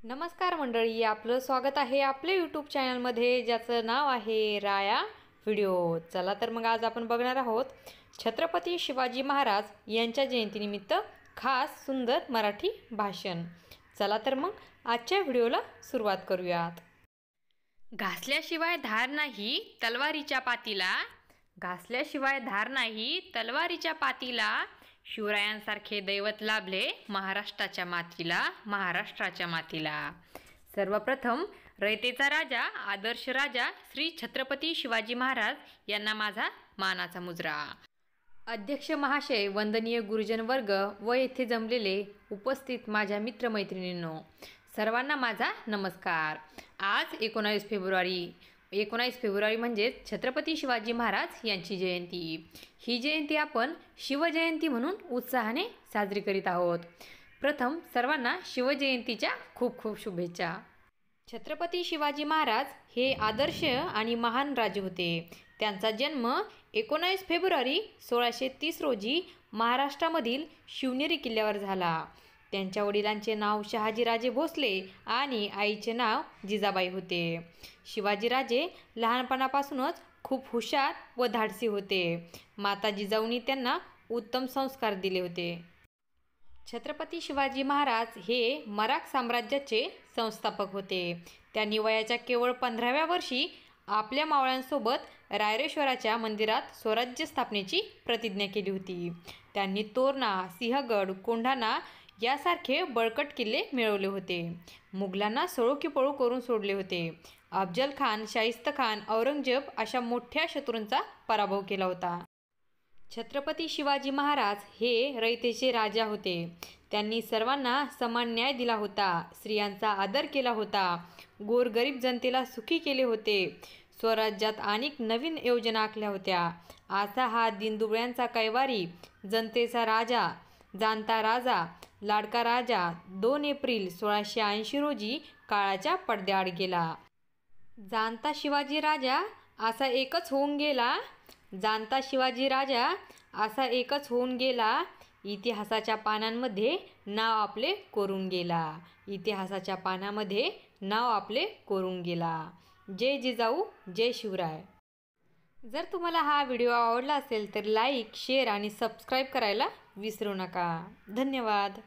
नमस्कार मंडळी, आपलं स्वागत आहे आपल्या यूट्यूब चॅनलमध्ये ज्याचं नाव आहे राया व्हिडिओ। चला तर मग आज आपण बघणार आहोत छत्रपती शिवाजी महाराज यांच्या जयंतीनिमित्त खास सुंदर मराठी भाषण। चला तर मग आजच्या व्हिडिओला सुरुवात करूयात। घासल्याशिवाय धार नाही तलवारीच्या पातीला, घासल्याशिवाय धार नाही तलवारीच्या पातीला, शिवरायांसारखे दैवत लाभले महाराष्ट्राच्या मातीला, महाराष्ट्राच्या मातीला। सर्वप्रथम रयतेचा राजा, आदर्श राजा श्री छत्रपती शिवाजी महाराज यांना माझा मानाचा मुजरा। अध्यक्ष महाशय, वंदनीय गुरुजन वर्ग व येथे जमलेले उपस्थित माझ्या मित्रमैत्रिणींनो, सर्वांना माझा नमस्कार। आज 19 फेब्रुवारी म्हणजेच छत्रपती शिवाजी महाराज यांची जयंती। ही जयंती आपण शिवजयंती म्हणून उत्साहाने साजरी करीत आहोत। प्रथम सर्वांना शिवजयंतीच्या खूप खूप शुभेच्छा। छत्रपती शिवाजी महाराज हे आदर्श आणि महान राजे होते। त्यांचा जन्म 19 फेब्रुवारी 1630 रोजी महाराष्ट्रामधील शिवनेरी किल्ल्यावर झाला। त्यांच्या वडिलांचे नाव शहाजीराजे भोसले आणि आईचे नाव जिजाबाई होते। शिवाजीराजे लहानपणापासूनच खूप हुशार व धाडसी होते। माता जिजाऊंनी त्यांना उत्तम संस्कार दिले होते। छत्रपती शिवाजी महाराज हे मराठा साम्राज्याचे संस्थापक होते। त्यांनी वयाच्या केवळ 15व्या वर्षी आपल्या मावळ्यांसोबत रायरेश्वराच्या मंदिरात स्वराज्य स्थापनेची प्रतिज्ञा केली होती। त्यांनी तोरणा, सिंहगड, कोंढाणा यासारखे बळकट किल्ले मिळवले होते। मुघलांना सळो की पळो करून सोडले होते। अफजल खान, शाहिस्तखान, औरंगजेब अशा मोठ्या शत्रूंचा पराभव केला होता। छत्रपती शिवाजी महाराज हे रयतेचे राजा होते। त्यांनी सर्वांना समान न्याय दिला होता, स्त्रियांचा आदर केला होता, गोरगरीब जनतेला सुखी केले होते, स्वराज्यात अनेक नवीन योजना आखल्या होत्या। असा हा दीनदुबळ्यांचा कैवारी, जनतेचा राजा, जाणता राजा, लाडका राजा 2 एप्रिल 1680 रोजी काळाच्या पडद्याआड गेला। जाणता शिवाजी राजा असा एकच होऊन गेला, जाणता शिवाजी राजा असा एकच होऊन गेला, इतिहासाच्या पानांमध्ये नाव आपले कोरून गेला, इतिहासाच्या पानामध्ये नाव आपले कोरून गेला। जय जिजाऊ, जय शिवराय। जर तुम्हाला हा व्हिडिओ आवडला असेल तर लाईक, शेअर आणि सबस्क्राईब करायला विसरू नका। धन्यवाद।